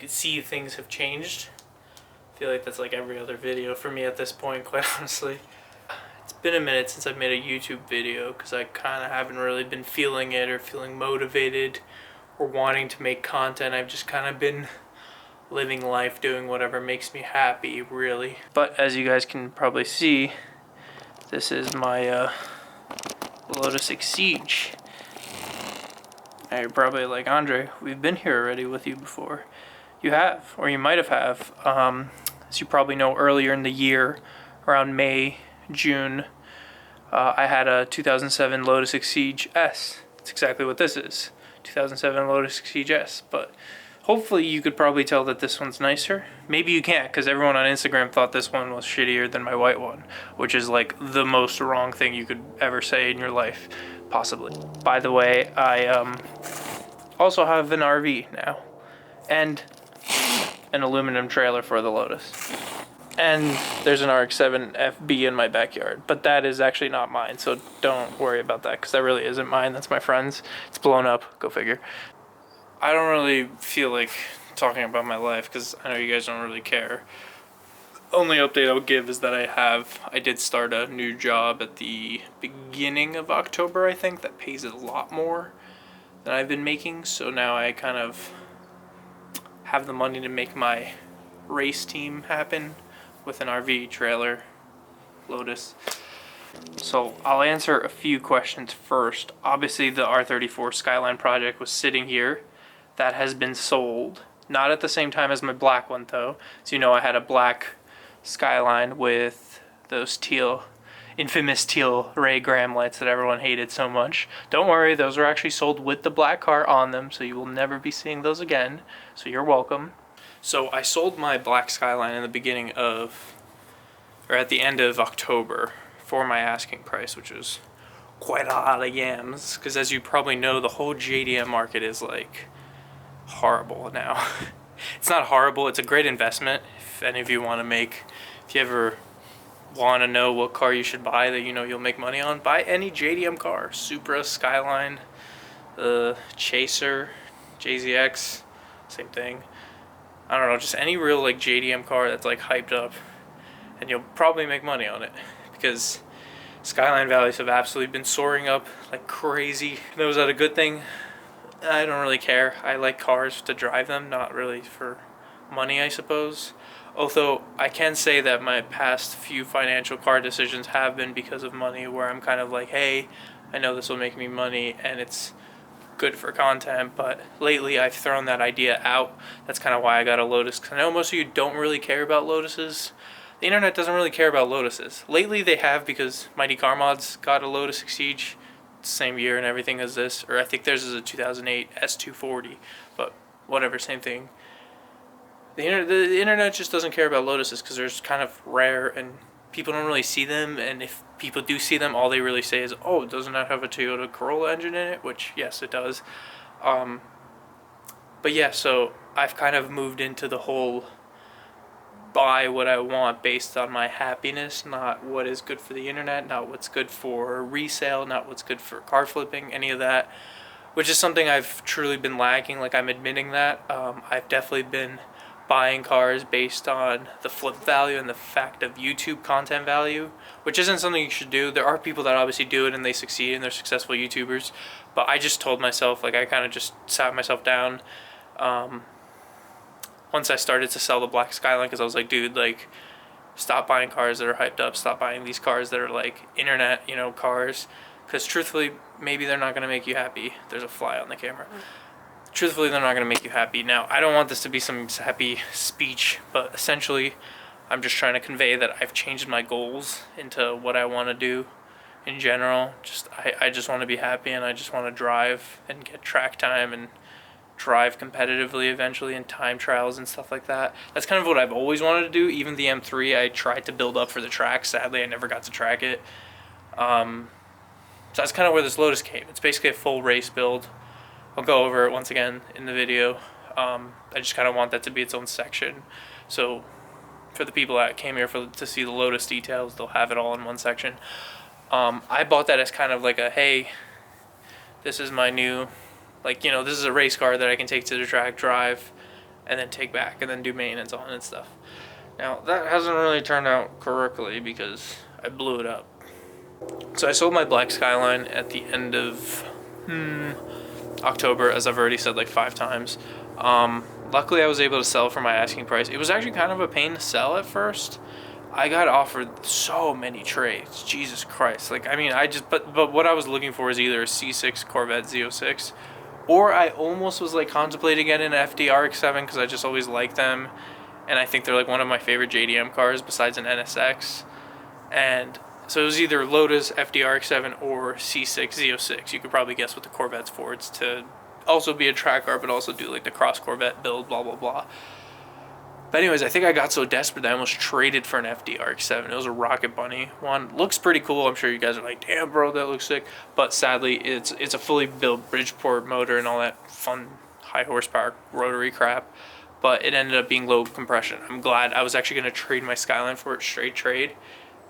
could see things have changed. I feel like that's like every other video for me at this point, quite honestly. It's been a minute since I've made a YouTube video because I kind of haven't really been feeling it or feeling motivated or wanting to make content. I've just kind of been living life, doing whatever makes me happy, really. But as you guys can probably see, this is my Lotus Exige. Now you're probably like, Andre, we've been here already with you before. You have, or you might have. As you probably know, earlier in the year, around May, June, I had a 2007 Lotus Exige S. That's exactly what this is, 2007 Lotus Exige S. But hopefully you could probably tell that this one's nicer. Maybe you can't, because everyone on Instagram thought this one was shittier than my white one, which is like the most wrong thing you could ever say in your life, possibly. By the way, I also have an RV now, and an aluminum trailer for the Lotus. And there's an RX-7 FB in my backyard, but that is actually not mine, so don't worry about that, because that really isn't mine. That's my friend's. It's blown up, go figure. I don't really feel like talking about my life, because I know you guys don't really care. Only update I'll give is that I did start a new job at the beginning of October, I think, that pays a lot more than I've been making, so now I kind of have the money to make my race team happen with an RV trailer, Lotus. So I'll answer a few questions first. Obviously the R34 Skyline project was sitting here. That has been sold. Not at the same time as my black one though. So you know I had a black Skyline with those infamous teal Ray Graham lights that everyone hated so much. Don't worry, those are actually sold with the black car on them, so you will never be seeing those again. So you're welcome. So I sold my black Skyline in the beginning of, or at the end of October for my asking price, which was quite a lot of yams, because as you probably know, the whole JDM market is like horrible now. It's not horrible, it's a great investment if any of you want to make, if you ever want to know what car you should buy that you know you'll make money on, buy any JDM car. Supra, Skyline, Chaser, JZX, same thing. I don't know, just any real like JDM car that's like hyped up, and you'll probably make money on it, because Skyline values have absolutely been soaring up like crazy. Now, is that a good thing? I don't really care. I like cars to drive them, not really for money, I suppose. Although I can say that my past few financial car decisions have been because of money, where I'm kind of like, hey, I know this will make me money and it's good for content, but lately I've thrown that idea out. That's kind of why I got a Lotus, because I know most of you don't really care about Lotuses. The internet doesn't really care about Lotuses. Lately they have, because Mighty Car Mods got a Lotus Exige, same year and everything as this, or I think theirs is a 2008 S240, but whatever, same thing. The internet just doesn't care about Lotuses because they're kind of rare and people don't really see them, and if people do see them, all they really say is, oh, doesn't that have a Toyota Corolla engine in it? Which, yes, it does. But yeah, so I've kind of moved into the whole buy what I want based on my happiness, not what is good for the internet, not what's good for resale, not what's good for car flipping, any of that, which is something I've truly been lacking. Like, I'm admitting that. I've definitely been buying cars based on the flip value and the fact of YouTube content value, which isn't something you should do. There are people that obviously do it and they succeed and they're successful YouTubers, but I just told myself, like, I kind of just sat myself down once I started to sell the black Skyline, because I was like, dude, like, stop buying cars that are hyped up, stop buying these cars that are like internet, you know, cars, because truthfully, maybe they're not going to make you happy. There's a fly on the camera. Truthfully, they're not going to make you happy. Now, I don't want this to be some happy speech, but essentially, I'm just trying to convey that I've changed my goals into what I want to do in general. I just want to be happy, and I just want to drive and get track time and drive competitively eventually in time trials and stuff like that. That's kind of what I've always wanted to do. Even the M3, I tried to build up for the track. Sadly, I never got to track it. So that's kind of where this Lotus came. It's basically a full race build. I'll go over it once again in the video. I just kind of want that to be its own section. So for the people that came here to see the Lotus details, they'll have it all in one section. I bought that as kind of like a, hey, this is my new, like, you know, this is a race car that I can take to the track, drive, and then take back and then do maintenance on and stuff. Now, that hasn't really turned out correctly because I blew it up. So I sold my black Skyline at the end of October, as I've already said like 5 times. Luckily, I was able to sell for my asking price. It was actually kind of a pain to sell at first. I got offered so many trades. Jesus Christ. Like, I mean, but what I was looking for is either a C6 Corvette Z06, or I almost was like contemplating getting an FDRX7 because I just always liked them. And I think they're like one of my favorite JDM cars besides an NSX. And so it was either Lotus FDRX7 or C6 Z06. You could probably guess what the Corvette's for. It's to also be a track car, but also do like the cross Corvette build, blah, blah, blah. But anyways, I think I got so desperate that I almost traded for an FDRX7. It was a Rocket Bunny one. Looks pretty cool. I'm sure you guys are like, damn, bro, that looks sick. But sadly, it's a fully built Bridgeport motor and all that fun high horsepower rotary crap. But it ended up being low compression. I'm glad. I was actually going to trade my Skyline for it, straight trade.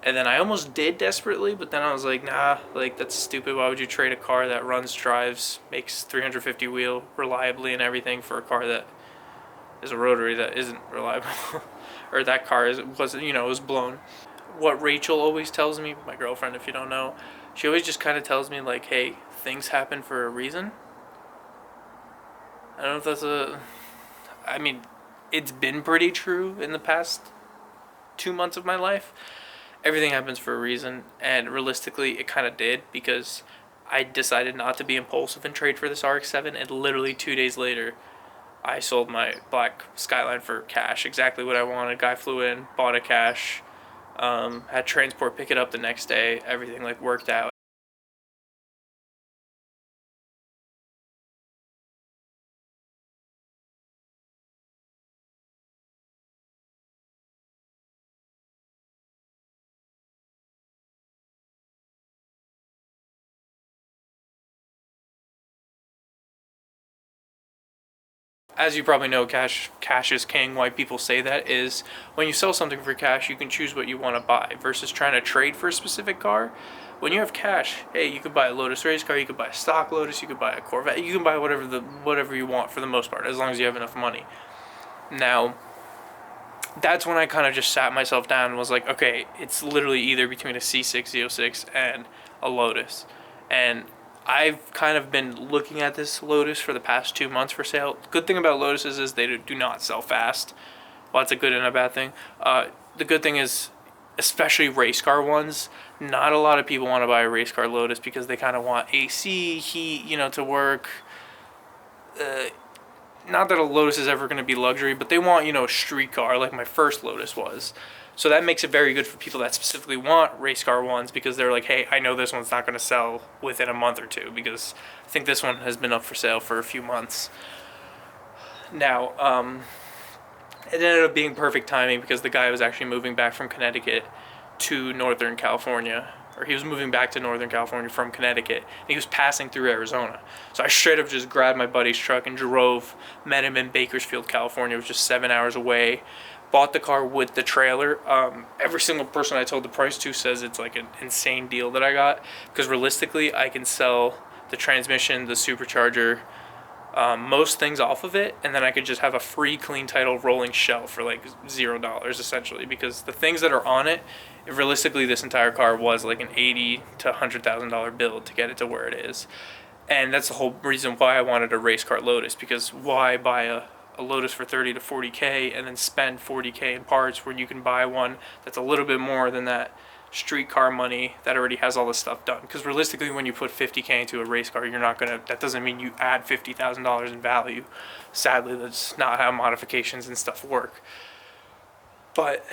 And then I almost did desperately, but then I was like, nah, like that's stupid. Why would you trade a car that runs, drives, makes 350 wheel reliably and everything for a car that is a rotary that isn't reliable? Or that car was blown. What Rachel always tells me, my girlfriend, if you don't know, she always just kind of tells me like, hey, things happen for a reason. I don't know if I mean, it's been pretty true in the past 2 months of my life. Everything happens for a reason, and realistically, it kind of did, because I decided not to be impulsive and trade for this RX-7, and literally 2 days later, I sold my black Skyline for cash, exactly what I wanted. Guy flew in, bought it cash, had transport pick it up the next day, everything like worked out. As you probably know, cash is king. Why people say that is when you sell something for cash, you can choose what you want to buy versus trying to trade for a specific car. When you have cash, hey, you could buy a Lotus race car, you could buy a stock Lotus, you could buy a Corvette, you can buy whatever you want for the most part, as long as you have enough money. Now, that's when I kind of just sat myself down and was like, okay, it's literally either between a C6 Z06 and a Lotus. And I've kind of been looking at this Lotus for the past 2 months for sale. Good thing about Lotuses is they do not sell fast. Well, that's a good and a bad thing. The good thing is, especially race car ones, not a lot of people want to buy a race car Lotus because they kind of want AC, heat, to work. Not that a Lotus is ever going to be luxury, but they want, a street car like my first Lotus was. So that makes it very good for people that specifically want race car ones, because they're like, hey, I know this one's not going to sell within a month or two, because I think this one has been up for sale for a few months. Now, it ended up being perfect timing because the guy was actually moving back from Connecticut to Northern California, or he was moving back to Northern California from Connecticut, and he was passing through Arizona. So I straight up just grabbed my buddy's truck and drove, met him in Bakersfield, California. It was just 7 hours away. Bought the car with the trailer. Every single person I told the price to says it's like an insane deal that I got, because realistically I can sell the transmission, the supercharger, most things off of it, and then I could just have a free clean title rolling shell for like $0 essentially, because the things that are on it, realistically this entire car was like an $80,000 to $100,000 build to get it to where it is. And that's the whole reason why I wanted a race car Lotus, because why buy a Lotus for 30 to 40K and then spend 40K in parts when you can buy one that's a little bit more than that street car money that already has all this stuff done? Because realistically, when you put 50K into a race car, that doesn't mean you add $50,000 in value. Sadly, that's not how modifications and stuff work. But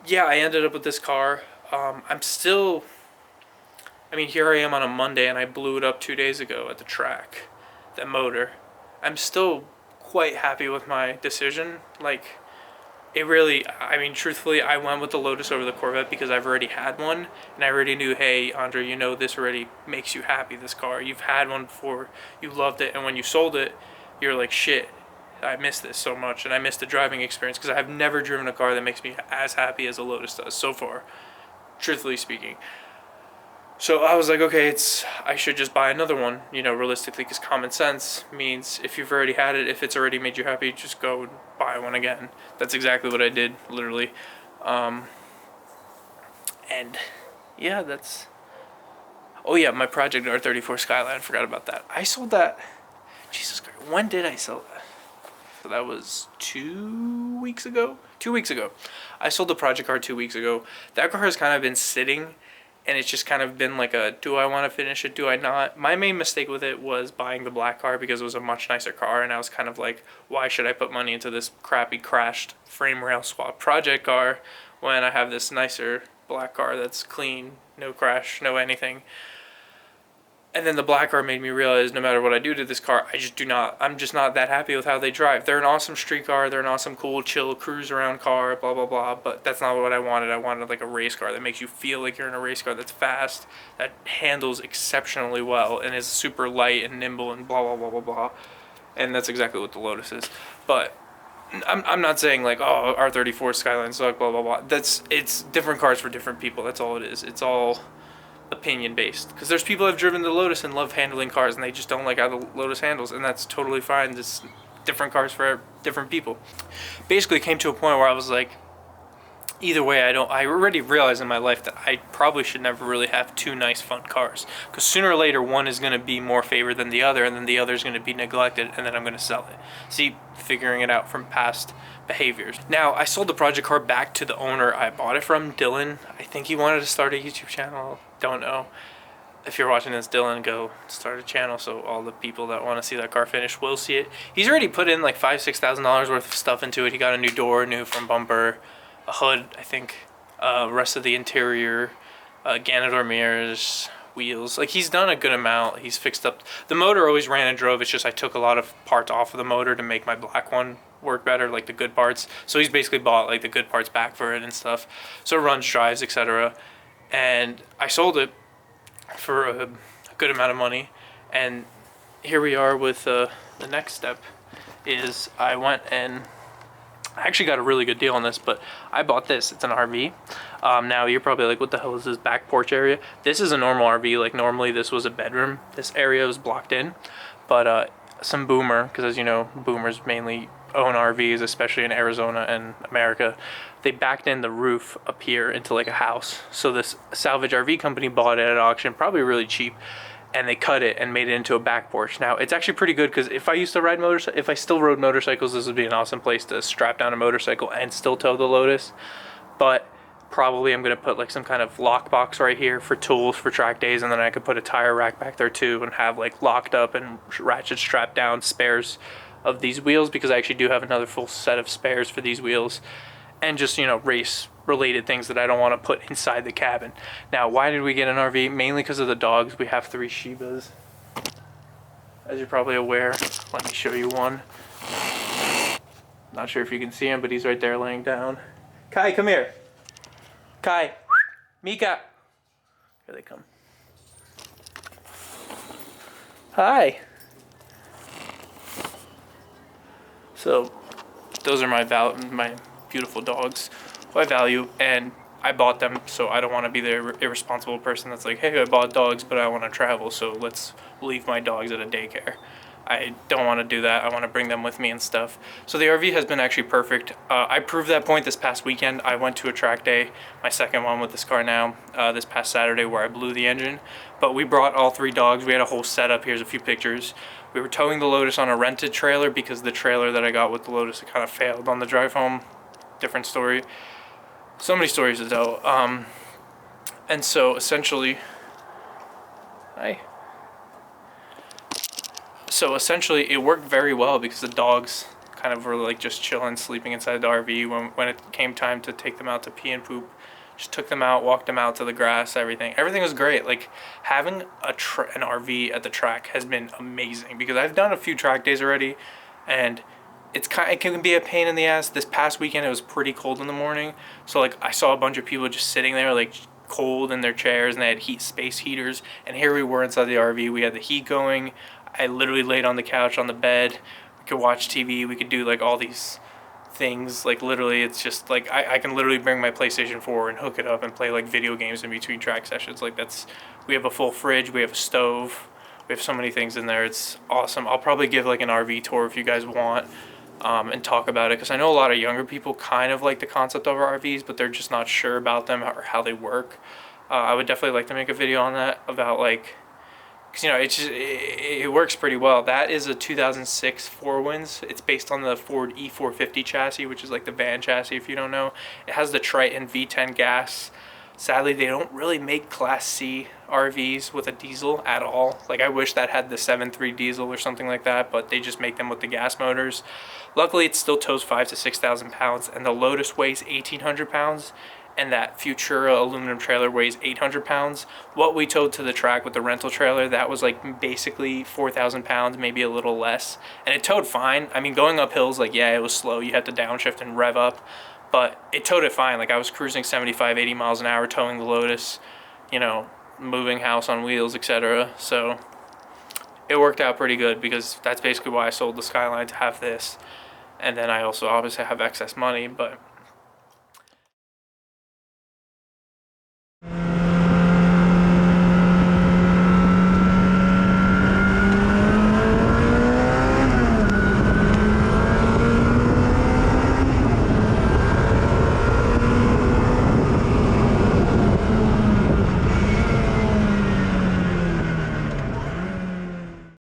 yeah, I ended up with this car. Here I am on a Monday and I blew it up 2 days ago at the track, that motor. I'm still quite happy with my decision. Truthfully, I went with the Lotus over the Corvette because I've already had one, and I already knew, hey, Andre, this already makes you happy, this car. You've had one before, you loved it, and when you sold it, you're like, shit, I miss this so much, and I miss the driving experience, because I've never driven a car that makes me as happy as a Lotus does so far, truthfully speaking. So I was like, okay, I should just buy another one, you know, realistically, because common sense means if you've already had it, if it's already made you happy, just go and buy one again. That's exactly what I did, literally. And yeah, oh yeah, my Project R34 Skyline, I forgot about that. I sold that, Jesus Christ, when did I sell that? So that was 2 weeks ago? 2 weeks ago. I sold the project car 2 weeks ago. That car has kind of been sitting, and it's just kind of been like do I want to finish it, do I not? My main mistake with it was buying the black car because it was a much nicer car, and I was kind of like, why should I put money into this crappy crashed frame rail swap project car when I have this nicer black car that's clean, no crash, no anything. And then the black car made me realize no matter what I do to this car, I'm just not that happy with how they drive. They're an awesome street car. They're an awesome, cool, chill, cruise around car, blah, blah, blah. But that's not what I wanted. I wanted like a race car that makes you feel like you're in a race car that's fast, that handles exceptionally well, and is super light and nimble and blah, blah, blah, blah, blah. And that's exactly what the Lotus is. But I'm not saying like, oh, R34 Skyline suck, blah, blah, blah. It's different cars for different people. That's all it is. It's all opinion based, because there's people that have driven the Lotus and love handling cars and they just don't like how the Lotus handles, and that's totally fine. It's different cars for different people. Basically came to a point where I was like, either way, I already realized in my life that I probably should never really have two nice fun cars, because sooner or later one is going to be more favored than the other, and then the other is going to be neglected, and then I'm going to sell it. See, figuring it out from past behaviors. Now, I sold the project car back to the owner I bought it from, Dylan. I think he wanted to start a YouTube channel. Don't know. If you're watching this, Dylan, go start a channel so all the people that want to see that car finished will see it. He's already put in like $5,000-$6,000 worth of stuff into it. He got a new door, new front bumper, a hood, I think, rest of the interior, Ganador mirrors, wheels. Like, he's done a good amount. He's fixed up. The motor always ran and drove. It's just I took a lot of parts off of the motor to make my black one work better, like the good parts. So he's basically bought like the good parts back for it and stuff. So it runs, drives, etc. And I sold it for a good amount of money. And here we are with the next step is I went and I actually got a really good deal on this, but I bought this. It's an RV. Now you're probably like, what the hell is this back porch area? This is a normal RV. Like, normally this was a bedroom. This area was blocked in, but some boomer, because as you know, boomers mainly own RVs, especially in Arizona and America. They backed in the roof up here into like a house. So this salvage RV company bought it at auction, probably really cheap, and they cut it and made it into a back porch. Now, it's actually pretty good, because if I still rode motorcycles, this would be an awesome place to strap down a motorcycle and still tow the Lotus. But probably I'm going to put like some kind of lockbox right here for tools for track days, and then I could put a tire rack back there too and have like locked up and ratchet strapped down spares of these wheels, because I actually do have another full set of spares for these wheels, and just, you know, race related things that I don't want to put inside the cabin. Now, why did we get an RV? Mainly because of the dogs. We have 3 Shibas, as you're probably aware. Let me show you one. Not sure if you can see him, but he's right there laying down. Kai, come here. Kai. Mika. Here they come. Hi. So those are my beautiful dogs who I value, and I bought them, so I don't want to be the irresponsible person that's like, hey, I bought dogs, but I want to travel, so let's leave my dogs at a daycare. I don't want to do that. I want to bring them with me and stuff. So the RV has been actually perfect. I proved that point this past weekend. I went to a track day, my second one with this car now, this past Saturday, where I blew the engine. But we brought all 3 dogs. We had a whole setup. Here's a few pictures. We were towing the Lotus on a rented trailer because the trailer that I got with the Lotus kind of failed on the drive home. Different story. So many stories to tell. And so essentially, it worked very well, because the dogs kind of were like just chilling, sleeping inside the RV. When it came time to take them out to pee and poop, just took them out, walked them out to the grass, everything was great. Like, having an RV at the track has been amazing, because I've done a few track days already, and it can be a pain in the ass. This past weekend it was pretty cold in the morning, so like I saw a bunch of people just sitting there like cold in their chairs, and they had space heaters, and here we were inside the RV. We had the heat going. I literally laid on the couch on the bed. We could watch TV. We could do like all these things. Like literally, it's just like I can literally bring my PlayStation 4 and hook it up and play like video games in between track sessions. Like that's, we have a full fridge, we have a stove, we have so many things in there. It's awesome. I'll probably give like an RV tour if you guys want, and talk about it, because I know a lot of younger people kind of like the concept of RVs, but they're just not sure about them or how they work. I would definitely like to make a video on that, about like, because you know it works pretty well. That is a 2006 Four Winds. It's based on the Ford E450 chassis, which is like the van chassis if you don't know. It has the Triton V10 gas. Sadly, they don't really make Class C RVs with a diesel at all. Like, I wish that had the 7.3 diesel or something like that, but they just make them with the gas motors. Luckily, it still tows 5,000 to 6,000 pounds, and the Lotus weighs 1,800 pounds, and that Futura aluminum trailer weighs 800 pounds. What we towed to the track with the rental trailer, that was like basically 4,000 pounds, maybe a little less, and it towed fine. I mean, going up hills, like, yeah, it was slow. You had to downshift and rev up, but it towed it fine. Like, I was cruising 75, 80 miles an hour towing the Lotus, you know, moving house on wheels, etc. So it worked out pretty good, because that's basically why I sold the Skyline, to have this. And then I also obviously have excess money, but